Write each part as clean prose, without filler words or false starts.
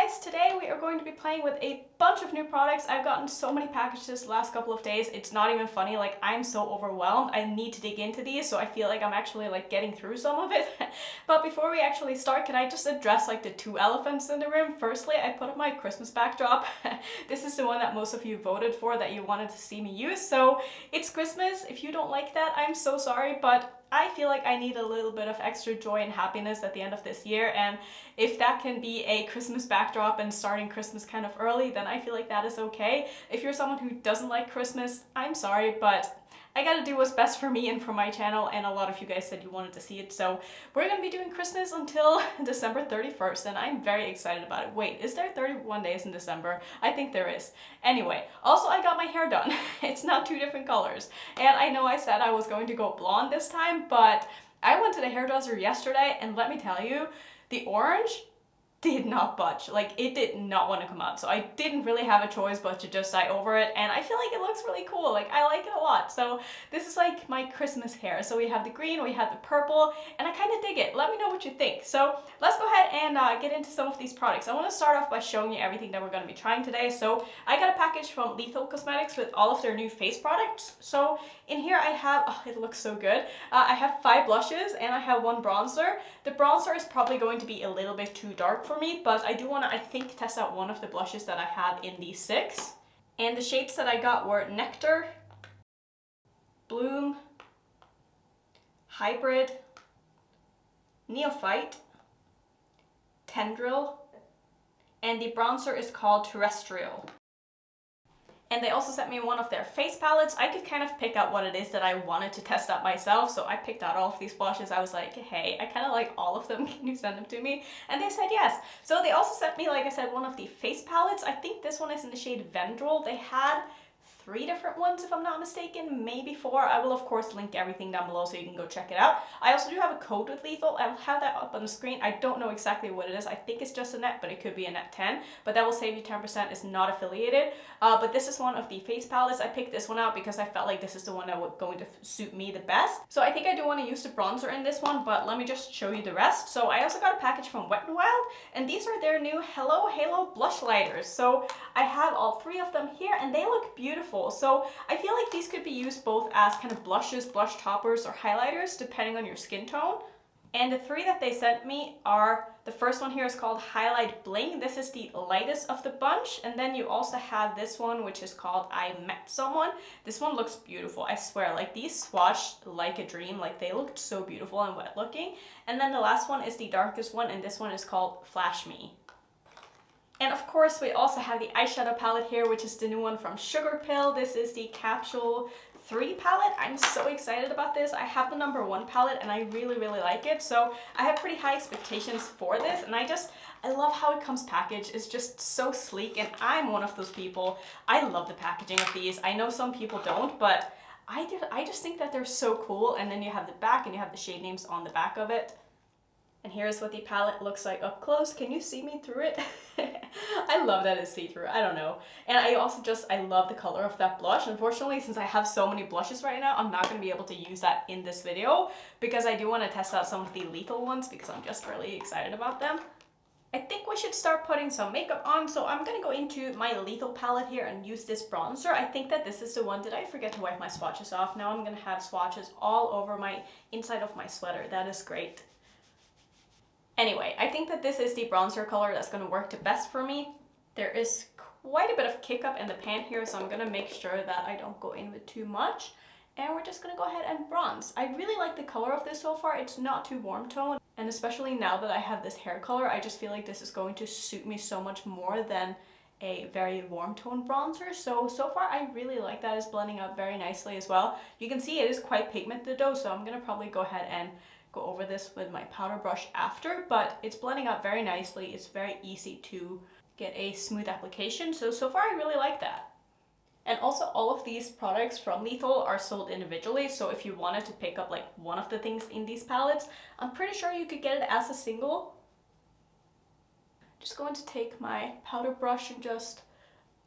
guys, today we are going to be playing with a bunch of new products. I've gotten so many packages the last couple of days, it's not even funny. Like, I'm so overwhelmed. I need to dig into these, so I feel like I'm actually like getting through some of it. But before we actually start, can I just address like the two elephants in the room? Firstly, I put up my Christmas backdrop. This is the one that most of you voted for that you wanted to see me use, so it's Christmas. If you don't like that, I'm so sorry, but I feel like I need a little bit of extra joy and happiness at the end of this year, and if that can be a Christmas backdrop and starting Christmas kind of early, then I feel like that is okay. If you're someone who doesn't like Christmas, I'm sorry, but I gotta do what's best for me and for my channel, and a lot of you guys said you wanted to see it, so we're gonna be doing Christmas until December 31st, and I'm very excited about it. Wait, is there 31 days in December? I think there is. Anyway, also I got my hair done. It's now two different colors, and I know I said I was going to go blonde this time, but I went to the hairdresser yesterday, and let me tell you, the orange did not budge. Like, it did not want to come out, so I didn't really have a choice but to just dye over it, and I feel like it looks really cool. Like, I like it a lot. So this is like my Christmas hair. So we have the green, we have the purple, and I kind of dig it. Let me know what you think. So let's go ahead and get into some of these products. I want to start off by showing you everything that we're going to be trying today. So I got a package from Lethal Cosmetics with all of their new face products. So in here I have, oh, it looks so good. I have 5 blushes and I have 1 bronzer. The bronzer is probably going to be a little bit too dark for me, but I do want to, I think, test out one of the blushes that I have in these 6. And the shades that I got were Nectar, Bloom, Hybrid, Neophyte, Tendril, and the bronzer is called Terrestrial. And they also sent me one of their face palettes. I could kind of pick out what it is that I wanted to test out myself, so I picked out all of these blushes. I was like, hey, I kind of like all of them, can you send them to me? And they said yes. So they also sent me, like I said, one of the face palettes. I think this one is in the shade Vendril. They had 3 different ones, if I'm not mistaken, maybe 4. I will of course link everything down below so you can go check it out. I also do have a code with Lethal. I'll have that up on the screen. I don't know exactly what it is. I think it's just Annette, but it could be Annette 10, but that will save you 10%. It's not affiliated. But this is one of the face palettes. I picked this one out because I felt like this is the one that was going to suit me the best. So I think I do want to use the bronzer in this one, but let me just show you the rest. So I also got a package from Wet n Wild, and these are their new Hello Halo blush lighters. So I have all 3 of them here, and they look beautiful. So I feel like these could be used both as kind of blushes, blush toppers, or highlighters, depending on your skin tone. And the 3 that they sent me are, the first one here is called Highlight Bling. This is the lightest of the bunch. And then you also have this one, which is called I Met Someone. This one looks beautiful, I swear. Like, these swatched like a dream. Like, they looked so beautiful and wet looking. And then the last one is the darkest one, and this one is called Flash Me. And of course, we also have the eyeshadow palette here, which is the new one from Sugarpill. This is the Capsule 3 palette. I'm so excited about this. I have the number 1 palette and I really, really like it. So I have pretty high expectations for this, and I love how it comes packaged. It's just so sleek, and I'm one of those people. I love the packaging of these. I know some people don't, but I just think that they're so cool. And then you have the back and you have the shade names on the back of it. And here's what the palette looks like up close. Can you see me through it? I love that it's see-through. I don't know. And I also I love the color of that blush. Unfortunately, since I have so many blushes right now, I'm not going to be able to use that in this video because I do want to test out some of the Lethal ones because I'm just really excited about them. I think we should start putting some makeup on, so I'm going to go into my Lethal palette here and use this bronzer. I think that this is the one. Did I forget to wipe my swatches off? Now I'm going to have swatches all over my inside of my sweater. That is great. Anyway, I think that this is the bronzer color that's going to work the best for me. There is quite a bit of kick up in the pan here, so I'm going to make sure that I don't go in with too much. And we're just going to go ahead and bronze. I really like the color of this so far. It's not too warm tone. And especially now that I have this hair color, I just feel like this is going to suit me so much more than a very warm tone bronzer. So far I really like that. It's blending up very nicely as well. You can see it is quite pigmented though, so I'm going to probably go ahead and go over this with my powder brush after, but it's blending up very nicely. It's very easy to get a smooth application. So far I really like that. And also all of these products from Lethal are sold individually, so if you wanted to pick up like one of the things in these palettes, I'm pretty sure you could get it as a single. Just going to take my powder brush and just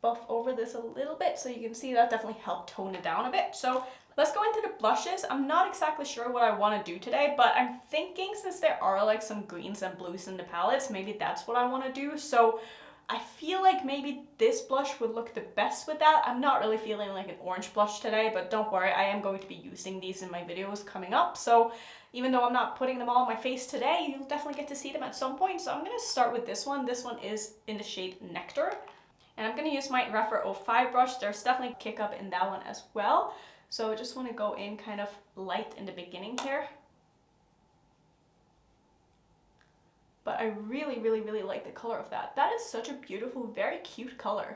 buff over this a little bit so you can see that definitely helped tone it down a bit. So let's go into the blushes. I'm not exactly sure what I want to do today, but I'm thinking since there are like some greens and blues in the palettes, maybe that's what I want to do. So I feel like maybe this blush would look the best with that. I'm not really feeling like an orange blush today, but don't worry, I am going to be using these in my videos coming up. So even though I'm not putting them all on my face today, you'll definitely get to see them at some point. So I'm going to start with this one. This one is in the shade Nectar. And I'm going to use my Rephr 05 brush. There's definitely a kick up in that one as well. So I just want to go in kind of light in the beginning here. But I really, really, really like the color of that. That is such a beautiful, very cute color.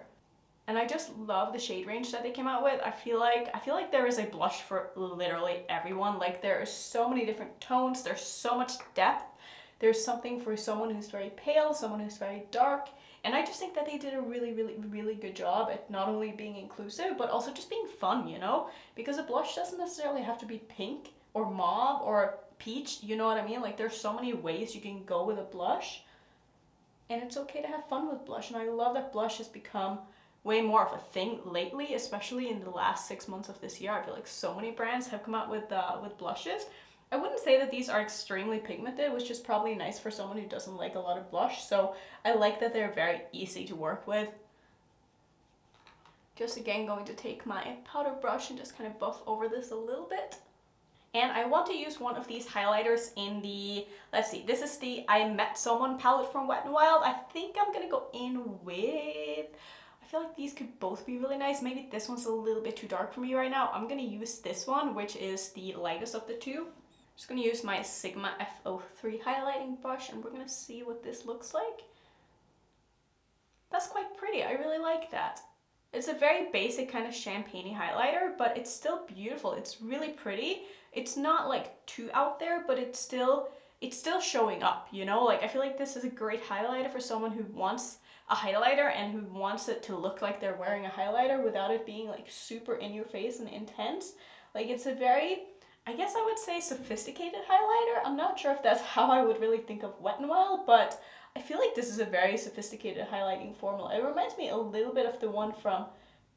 And I just love the shade range that they came out with. I feel like there is a blush for literally everyone. Like there are so many different tones, there's so much depth. There's something for someone who's very pale, someone who's very dark. And I just think that they did a really, really, really good job at not only being inclusive, but also just being fun, you know? Because a blush doesn't necessarily have to be pink or mauve or peach, you know what I mean? Like there's so many ways you can go with a blush. And it's okay to have fun with blush. And I love that blush has become way more of a thing lately, especially in the last 6 months of this year. I feel like so many brands have come out with blushes. I wouldn't say that these are extremely pigmented, which is probably nice for someone who doesn't like a lot of blush. So I like that they're very easy to work with. Just again going to take my powder brush and just kind of buff over this a little bit. And I want to use one of these highlighters in the, let's see, this is the I Met Someone palette from Wet n Wild. I think I'm gonna go in with, I feel like these could both be really nice. Maybe this one's a little bit too dark for me right now. I'm gonna use this one, which is the lightest of the two. Just gonna use my Sigma F03 highlighting brush and we're gonna see what this looks like. That's quite pretty, I really like that. It's a very basic kind of champagne-y highlighter, but it's still beautiful. It's really pretty. It's not like too out there, but it's still showing up, you know? Like I feel like this is a great highlighter for someone who wants a highlighter and who wants it to look like they're wearing a highlighter without it being like super in your face and intense. Like it's a very, I guess I would say, sophisticated highlighter. I'm not sure if that's how I would really think of Wet n Wild, but I feel like this is a very sophisticated highlighting formula. It reminds me a little bit of the one from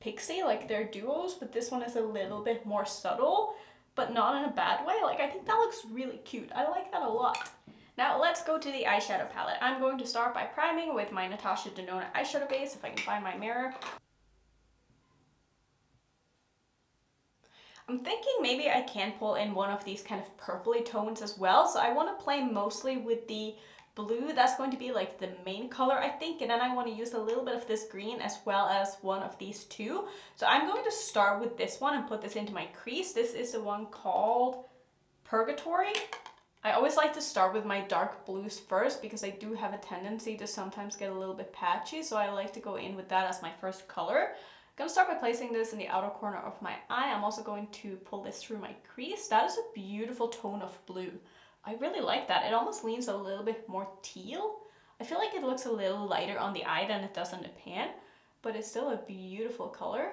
Pixie, like their duos, but this one is a little bit more subtle, but not in a bad way. Like I think that looks really cute. I like that a lot. Now let's go to the eyeshadow palette. I'm going to start by priming with my Natasha Denona eyeshadow base, if I can find my mirror. I'm thinking maybe I can pull in one of these kind of purpley tones as well. So I want to play mostly with the blue. That's going to be like the main color, I think. And then I want to use a little bit of this green as well as one of these two. So I'm going to start with this one and put this into my crease. This is the one called Purgatory. I always like to start with my dark blues first because I do have a tendency to sometimes get a little bit patchy. So I like to go in with that as my first color. I'm going to start by placing this in the outer corner of my eye. I'm also going to pull this through my crease. That is a beautiful tone of blue. I really like that. It almost leans a little bit more teal. I feel like it looks a little lighter on the eye than it does in the pan, but it's still a beautiful color.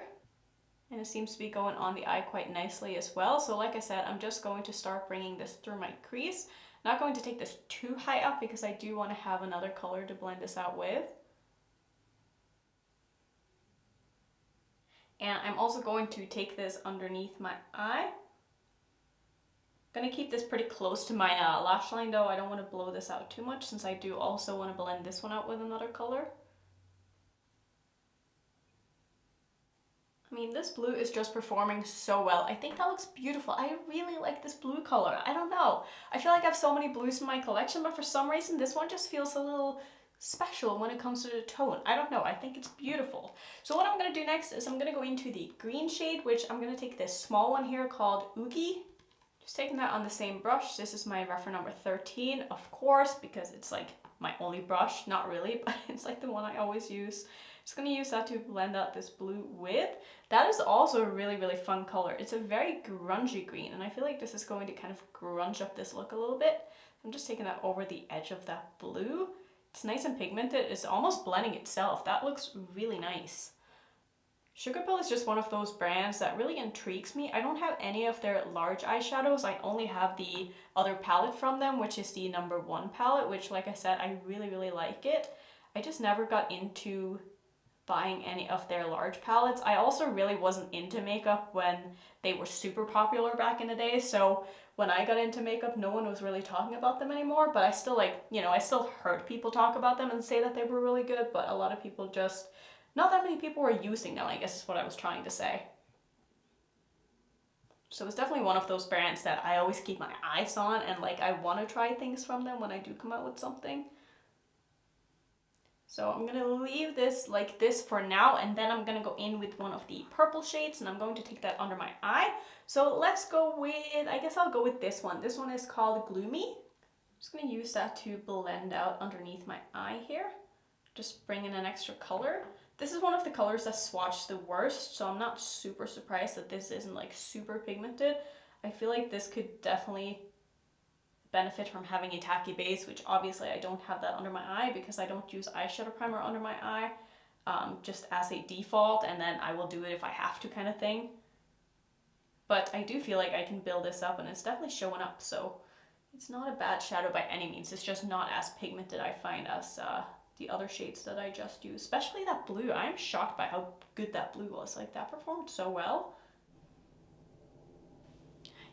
And it seems to be going on the eye quite nicely as well. So like I said, I'm just going to start bringing this through my crease. Not going to take this too high up because I do want to have another color to blend this out with. And I'm also going to take this underneath my eye. I'm going to keep this pretty close to my lash line though. I don't want to blow this out too much since I do also want to blend this one out with another color. I mean, this blue is just performing so well. I think that looks beautiful. I really like this blue color. I don't know. I feel like I have so many blues in my collection, but for some reason this one just feels a little special when it comes to the tone. I don't know, I think it's beautiful. So what I'm going to do next is I'm going to go into the green shade, which I'm going to take this small one here called Oogie. Just taking that on the same brush. This is my Rephr number 13, of course, because it's like my only brush. Not really, but it's like the one I always use. Just going to use that to blend out this blue with. That is also a really, really fun color. It's a very grungy green, and I feel like this is going to kind of grunge up this look a little bit. I'm just taking that over the edge of that blue. It's nice and pigmented. It's almost blending itself. That looks really nice. Sugarpill is just one of those brands that really intrigues me. I don't have any of their large eyeshadows. I only have the other palette from them, which is the number 1 palette, which like I said, I really, really like it. I just never got into buying any of their large palettes. I also really wasn't into makeup when they were super popular back in the day, so when I got into makeup, no one was really talking about them anymore, but I still I still heard people talk about them and say that they were really good, but a lot of people just, not that many people were using them, I guess is what I was trying to say. So it's definitely one of those brands that I always keep my eyes on, and like I want to try things from them when I do come out with something. So I'm going to leave this like this for now, and then I'm going to go in with one of the purple shades, and I'm going to take that under my eye. So let's go with, I guess I'll go with this one. This one is called Gloomy. I'm just going to use that to blend out underneath my eye here. Just bring in an extra color. This is one of the colors that swatched the worst, so I'm not super surprised that this isn't like super pigmented. I feel like this could definitely benefit from having a tacky base, which obviously I don't have that under my eye because I don't use eyeshadow primer under my eye, just as a default, and then I will do it if I have to kind of thing. But I do feel like I can build this up, and it's definitely showing up, so it's not a bad shadow by any means. It's just not as pigmented, I find, as the other shades that I just used, especially that blue. I'm shocked by how good that blue was. Like, that performed so well.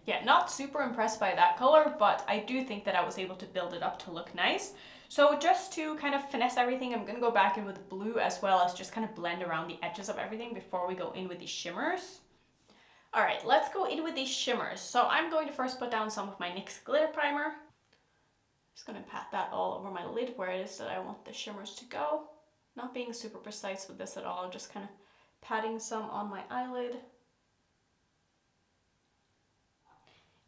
Yeah, not super impressed by that color, but I do think that I was able to build it up to look nice. So just to kind of finesse everything, I'm going to go back in with blue as well as just kind of blend around the edges of everything before we go in with the shimmers. Alright, let's go in with these shimmers. So I'm going to first put down some of my NYX glitter primer. Just going to pat that all over my lid where it is that I want the shimmers to go. Not being super precise with this at all, just kind of patting some on my eyelid.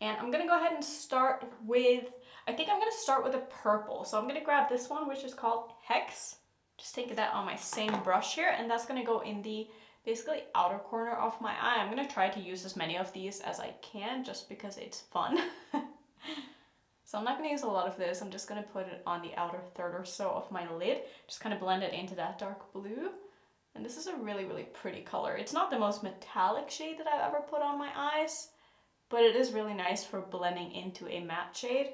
And I'm going to go ahead and start with, I think I'm going to start with a purple. So I'm going to grab this one, which is called Hex. Just take that on my same brush here, and that's going to go in the basically outer corner of my eye. I'm going to try to use as many of these as I can just because it's fun. So I'm not going to use a lot of this. I'm just going to put it on the outer third or so of my lid. Just kind of blend it into that dark blue. And this is a really, really pretty color. It's not the most metallic shade that I've ever put on my eyes, but it is really nice for blending into a matte shade.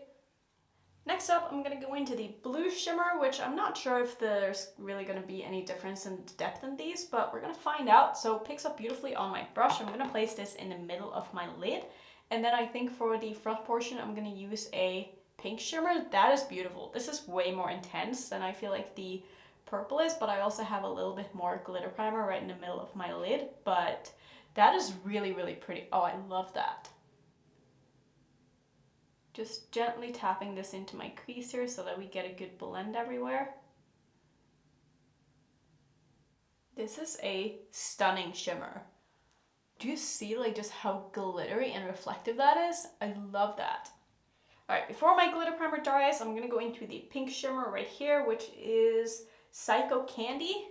Next up, I'm going to go into the blue shimmer, which I'm not sure if there's really going to be any difference in depth in these, but we're going to find out. So it picks up beautifully on my brush. I'm going to place this in the middle of my lid. And then I think for the front portion, I'm going to use a pink shimmer. That is beautiful. This is way more intense than I feel like the purple is, but I also have a little bit more glitter primer right in the middle of my lid. But that is really, really pretty. Oh, I love that. Just gently tapping this into my crease here so that we get a good blend everywhere. This is a stunning shimmer. Do you see like just how glittery and reflective that is? I love that. Alright, before my glitter primer dries, I'm going to go into the pink shimmer right here, which is Psycho Candy.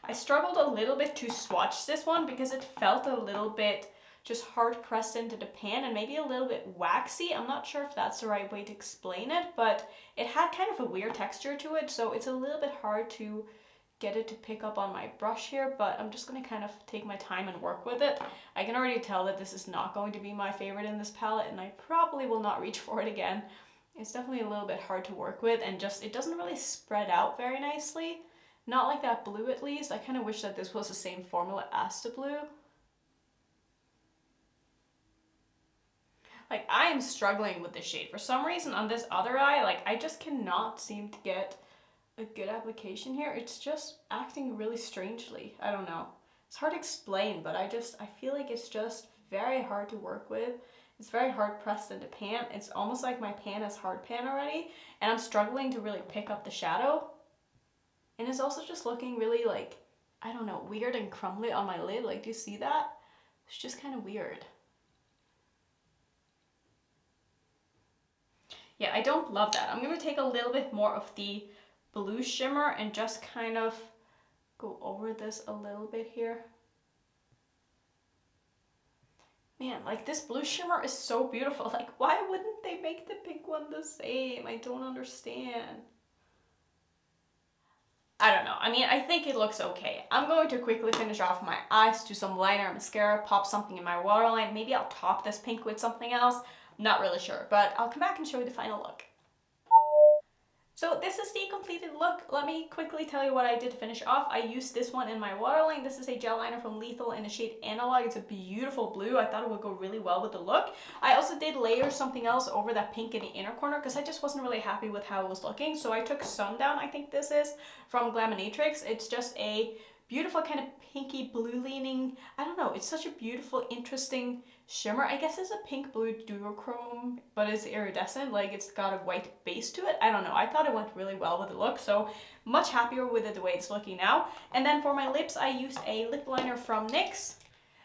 I struggled a little bit to swatch this one because it felt a little bit just hard pressed into the pan and maybe a little bit waxy. I'm not sure if that's the right way to explain it, but it had kind of a weird texture to it, so it's a little bit hard to get it to pick up on my brush here, but I'm just going to kind of take my time and work with it. I can already tell that this is not going to be my favorite in this palette, and I probably will not reach for it again. It's definitely a little bit hard to work with, and just it doesn't really spread out very nicely. Not like that blue at least. I kind of wish that this was the same formula as the blue. Like, I am struggling with this shade. For some reason on this other eye, like, I just cannot seem to get a good application here. It's just acting really strangely. I don't know. It's hard to explain, but I feel like it's just very hard to work with. It's very hard pressed into pan. It's almost like my pan is hard pan already, and I'm struggling to really pick up the shadow. And it's also just looking really like, I don't know, weird and crumbly on my lid. Like, do you see that? It's just kind of weird. Yeah, I don't love that. I'm going to take a little bit more of the blue shimmer and just kind of go over this a little bit here. Man, like, this blue shimmer is so beautiful. Like, why wouldn't they make the pink one the same? I don't understand. I don't know. I mean, I think it looks okay. I'm going to quickly finish off my eyes, do some liner, mascara, pop something in my waterline. Maybe I'll top this pink with something else. I'm not really sure, but I'll come back and show you the final look. So this is the completed look. Let me quickly tell you what I did to finish off. I used this one in my waterline. This is a gel liner from Lethal in the shade Analog. It's a beautiful blue. I thought it would go really well with the look. I also did layer something else over that pink in the inner corner because I just wasn't really happy with how it was looking. So I took Sundown, I think this is, from Glaminatrix. It's just a beautiful kind of pinky blue leaning, I don't know, it's such a beautiful, interesting shimmer. I guess it's a pink blue duochrome, but it's iridescent, like it's got a white base to it. I don't know, I thought it went really well with the look, so much happier with it the way it's looking now. And then for my lips, I used a lip liner from NYX.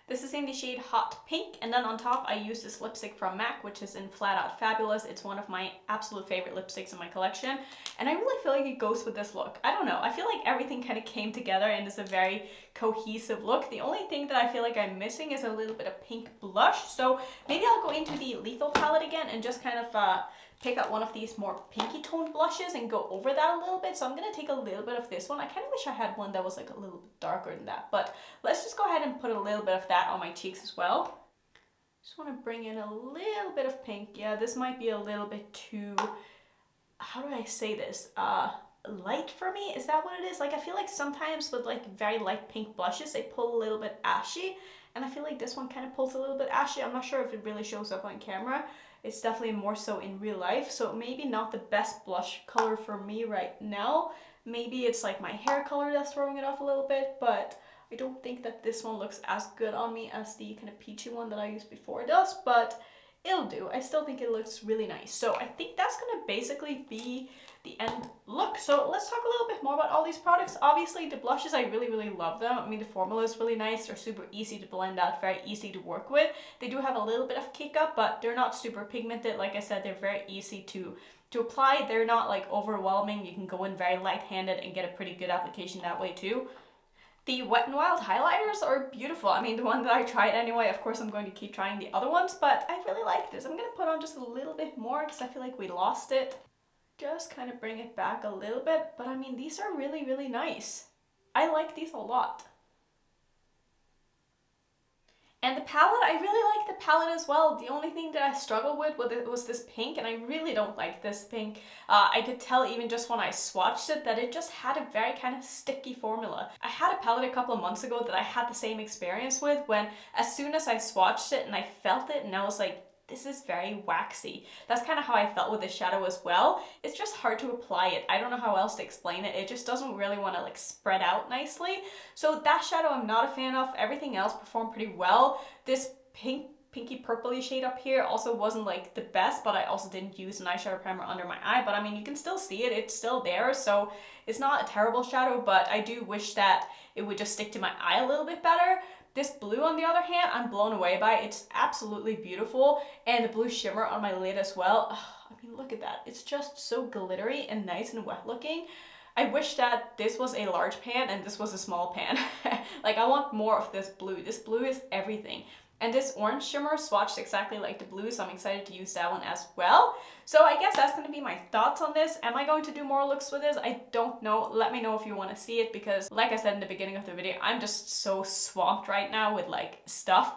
This is in the shade Hot Pink, and then on top I used this lipstick from MAC, which is in Flat Out Fabulous. It's one of my absolute favorite lipsticks in my collection, and I really feel like it goes with this look. I don't know, I feel like everything kind of came together and is a very cohesive look. The only thing that I feel like I'm missing is a little bit of pink blush, so maybe I'll go into the Lethal palette again and just kind of pick out one of these more pinky toned blushes and go over that a little bit. So I'm gonna take a little bit of this one. I kind of wish I had one that was like a little bit darker than that, but let's just go ahead and put a little bit of that on my cheeks as well. Just want to bring in a little bit of pink. Yeah, this might be a little bit too, how do I say this? Light for me? Is that what it is? Like, I feel like sometimes with like very light pink blushes, they pull a little bit ashy, and I feel like this one kind of pulls a little bit ashy. I'm not sure if it really shows up on camera. It's definitely more so in real life, so maybe not the best blush color for me right now. Maybe it's like my hair color that's throwing it off a little bit, but I don't think that this one looks as good on me as the kind of peachy one that I used before does, but it'll do. I still think it looks really nice. So I think that's gonna basically be the end look. So let's talk a little bit more about all these products. Obviously the blushes, I really love them. I mean, the formula is really nice. They're super easy to blend out, very easy to work with. They do have a little bit of kick up, but they're not super pigmented. Like I said, they're very easy to apply. They're not like overwhelming. You can go in very light-handed and get a pretty good application that way too. The Wet n Wild highlighters are beautiful. I mean, the one that I tried anyway, of course I'm going to keep trying the other ones, but I really like this. I'm going to put on just a little bit more because I feel like we lost it. Just kind of bring it back a little bit, but I mean, these are really nice. I like these a lot. And the palette, I really like the palette as well. The only thing that I struggled with was this pink, and I really don't like this pink. I could tell even just when I swatched it that it just had a very kind of sticky formula. I had a palette a couple of months ago that I had the same experience with, when as soon as I swatched it and I felt it and I was like, this is very waxy. That's kind of how I felt with the shadow as well. It's just hard to apply it. I don't know how else to explain it. It just doesn't really want to like spread out nicely. So that shadow I'm not a fan of. Everything else performed pretty well. This pinky purpley shade up here also wasn't like the best, but I also didn't use an eyeshadow primer under my eye. But I mean, you can still see it. It's still there. So it's not a terrible shadow, but I do wish that it would just stick to my eye a little bit better. This blue, on the other hand, I'm blown away by. It's absolutely beautiful. And the blue shimmer on my lid as well. Oh, I mean, look at that. It's just so glittery and nice and wet looking. I wish that this was a large pan and this was a small pan. Like, I want more of this blue. This blue is everything. And this orange shimmer swatched exactly like the blue, so I'm excited to use that one as well. So I guess that's going to be my thoughts on this. Am I going to do more looks with this? I don't know. Let me know if you want to see it, because like I said in the beginning of the video, I'm just so swamped right now with like stuff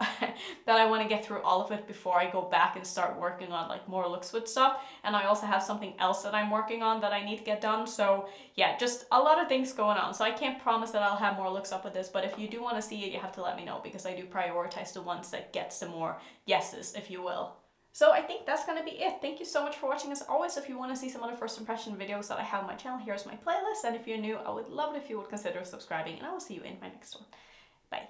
that I want to get through all of it before I go back and start working on like more looks with stuff. And I also have something else that I'm working on that I need to get done. So yeah, just a lot of things going on. So I can't promise that I'll have more looks up with this, but if you do want to see it, you have to let me know, because I do prioritize the ones that gets the more yeses, if you will. So I think that's gonna be it. Thank you so much for watching. As always, if you want to see some other first impression videos that I have on my channel, here's my playlist. And if you're new, I would love it if you would consider subscribing, and I will see you in my next one. Bye.